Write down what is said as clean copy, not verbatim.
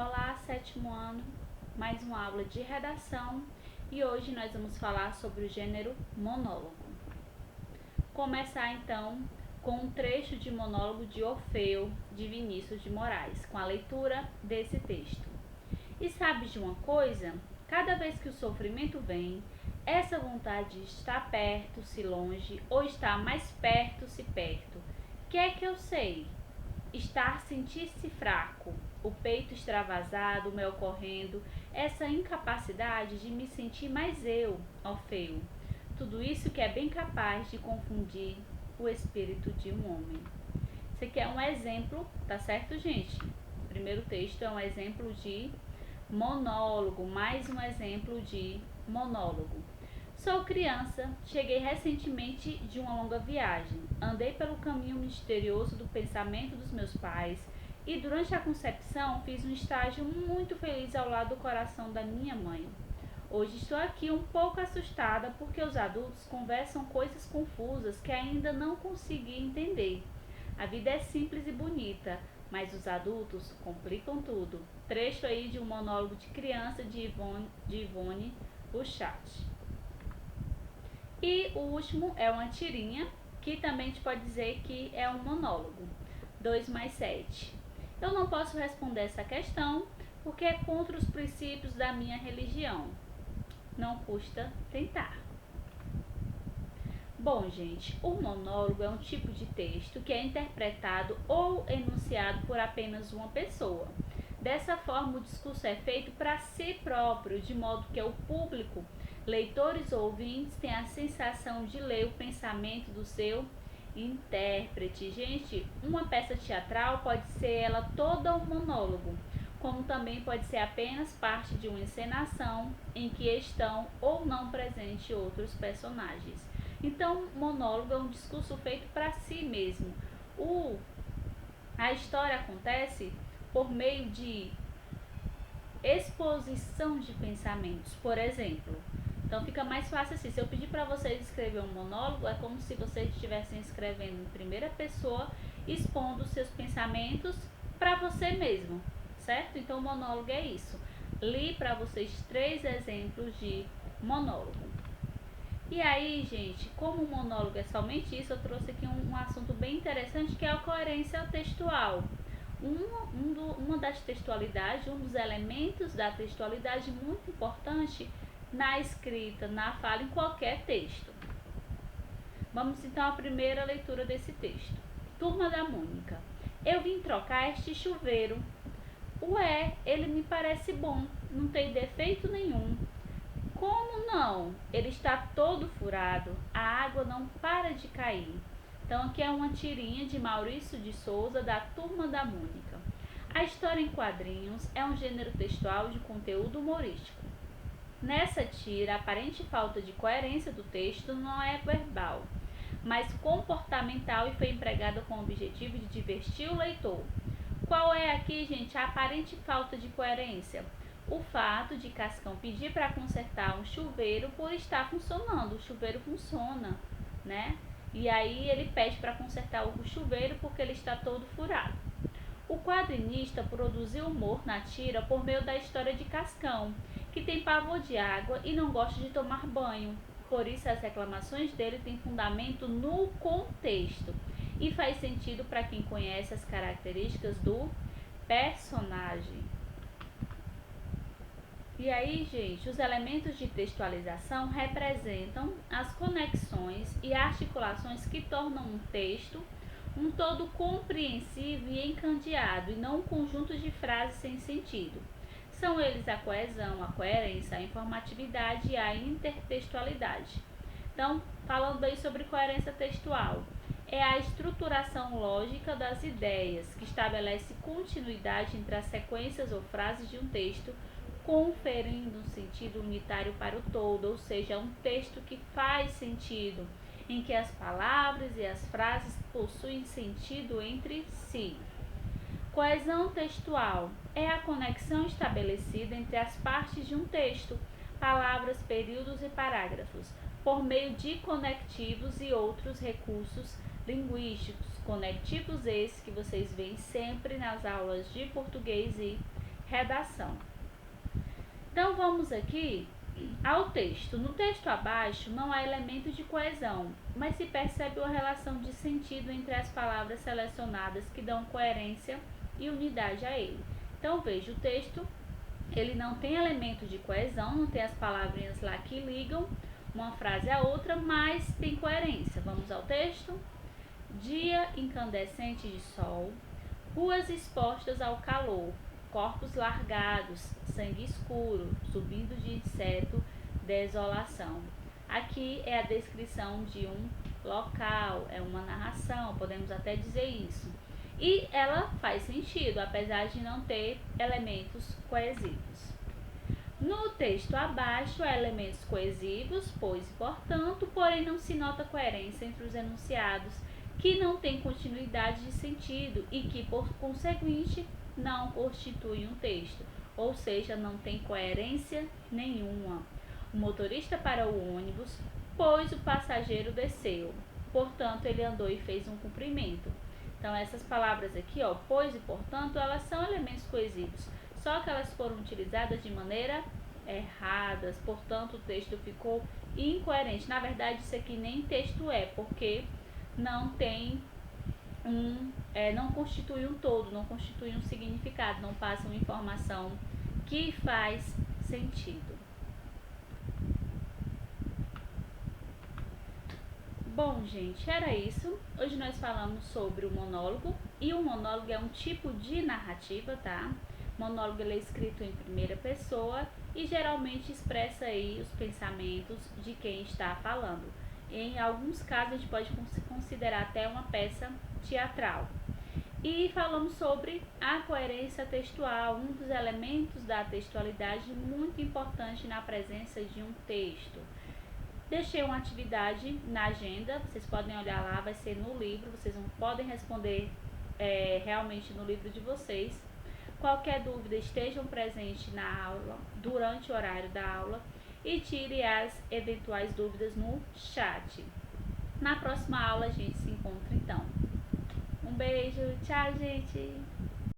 Olá, sétimo ano, mais uma aula de redação e hoje nós vamos falar sobre o gênero monólogo. Começar então com um trecho de monólogo de Orfeu, de Vinícius de Moraes, com a leitura desse texto. E sabes de uma coisa? Cada vez que o sofrimento vem, essa vontade está perto, se longe, ou está mais perto, se perto. Que é que eu sei? Estar sentir-se fraco, o peito extravasado, o mel correndo, essa incapacidade de me sentir mais eu, Orfeu. Tudo isso que é bem capaz de confundir o espírito de um homem. Isso aqui é um exemplo, tá certo, gente? O primeiro texto é um exemplo de monólogo, mais um exemplo de monólogo. Sou criança, cheguei recentemente de uma longa viagem. Andei pelo caminho misterioso do pensamento dos meus pais e durante a concepção fiz um estágio muito feliz ao lado do coração da minha mãe. Hoje estou aqui um pouco assustada porque os adultos conversam coisas confusas que ainda não consegui entender. A vida é simples e bonita, mas os adultos complicam tudo. Trecho aí de um monólogo de criança de Ivone Buchat. E o último é uma tirinha, que também a gente pode dizer que é um monólogo. 2 mais 7. Eu não posso responder essa questão porque é contra os princípios da minha religião. Não custa tentar. Bom, gente, o monólogo é um tipo de texto que é interpretado ou enunciado por apenas uma pessoa. Dessa forma, o discurso é feito para si próprio, de modo que o público, leitores ou ouvintes, tem a sensação de ler o pensamento do seu intérprete. Gente, uma peça teatral pode ser ela toda um monólogo, como também pode ser apenas parte de uma encenação em que estão ou não presentes outros personagens. Então, monólogo é um discurso feito para si mesmo. A história acontece por meio de exposição de pensamentos, por exemplo. Então fica mais fácil assim, se eu pedir para vocês escrever um monólogo, é como se vocês estivessem escrevendo em primeira pessoa, expondo os seus pensamentos para você mesmo, certo? Então o monólogo é isso. Li para vocês 3 exemplos de monólogo. E aí, gente, como o monólogo é somente isso, eu trouxe aqui um assunto bem interessante que é a coerência textual. Uma das textualidades, um dos elementos da textualidade muito importante na escrita, na fala, em qualquer texto. Vamos então à primeira leitura desse texto. Turma da Mônica. Eu vim trocar este chuveiro. Ué, ele me parece bom, não tem defeito nenhum. Como não? Ele está todo furado, a água não para de cair. Então aqui é uma tirinha de Maurício de Souza, da Turma da Mônica. A história em quadrinhos é um gênero textual de conteúdo humorístico. Nessa tira, a aparente falta de coerência do texto não é verbal, mas comportamental e foi empregada com o objetivo de divertir o leitor. Qual é aqui, gente, a aparente falta de coerência? O fato de Cascão pedir para consertar um chuveiro por estar funcionando. O chuveiro funciona, né? E aí ele pede para consertar o chuveiro porque ele está todo furado. O quadrinista produziu humor na tira por meio da história de Cascão, que tem pavor de água e não gosta de tomar banho. Por isso as reclamações dele têm fundamento no contexto e faz sentido para quem conhece as características do personagem. E aí, gente, os elementos de textualização representam as conexões e articulações que tornam um texto um todo compreensível e encandeado, e não um conjunto de frases sem sentido. São eles a coesão, a coerência, a informatividade e a intertextualidade. Então, falando aí sobre coerência textual, é a estruturação lógica das ideias, que estabelece continuidade entre as sequências ou frases de um texto, conferindo um sentido unitário para o todo, ou seja, um texto que faz sentido, em que as palavras e as frases possuem sentido entre si. Coesão textual é a conexão estabelecida entre as partes de um texto, palavras, períodos e parágrafos, por meio de conectivos e outros recursos linguísticos. Conectivos esses que vocês veem sempre nas aulas de português e redação. Então vamos aqui ao texto. No texto abaixo não há elemento de coesão, mas se percebe uma relação de sentido entre as palavras selecionadas que dão coerência e unidade a ele. Então veja, o texto ele não tem elemento de coesão, não tem as palavrinhas lá que ligam uma frase a outra, mas tem coerência. Vamos ao texto. Dia incandescente de sol, ruas expostas ao calor, corpos largados, sangue escuro, subindo de inseto, desolação. Aqui é a descrição de um local, é uma narração, podemos até dizer isso. E ela faz sentido, apesar de não ter elementos coesivos. No texto abaixo há elementos coesivos, pois e portanto, porém não se nota coerência entre os enunciados, que não têm continuidade de sentido e que, por conseguinte, não constituem um texto, ou seja, não tem coerência nenhuma. O motorista parou o ônibus, pois o passageiro desceu. Portanto, ele andou e fez um cumprimento. Então, essas palavras aqui, ó, pois e portanto, elas são elementos coesivos, só que elas foram utilizadas de maneira errada, portanto, o texto ficou incoerente. Na verdade, isso aqui nem texto é, porque não tem não constitui um todo, não constitui um significado, não passa uma informação que faz sentido. Bom, gente, era isso. Hoje nós falamos sobre o monólogo, e o monólogo é um tipo de narrativa, tá? O monólogo ele é escrito em primeira pessoa e geralmente expressa aí os pensamentos de quem está falando. Em alguns casos a gente pode considerar até uma peça teatral. E falamos sobre a coerência textual, um dos elementos da textualidade muito importante na presença de um texto. Deixei uma atividade na agenda, vocês podem olhar lá, vai ser no livro, vocês não podem responder realmente no livro de vocês. Qualquer dúvida, estejam presentes na aula, durante o horário da aula, e tire as eventuais dúvidas no chat. Na próxima aula a gente se encontra então. Um beijo, tchau, gente!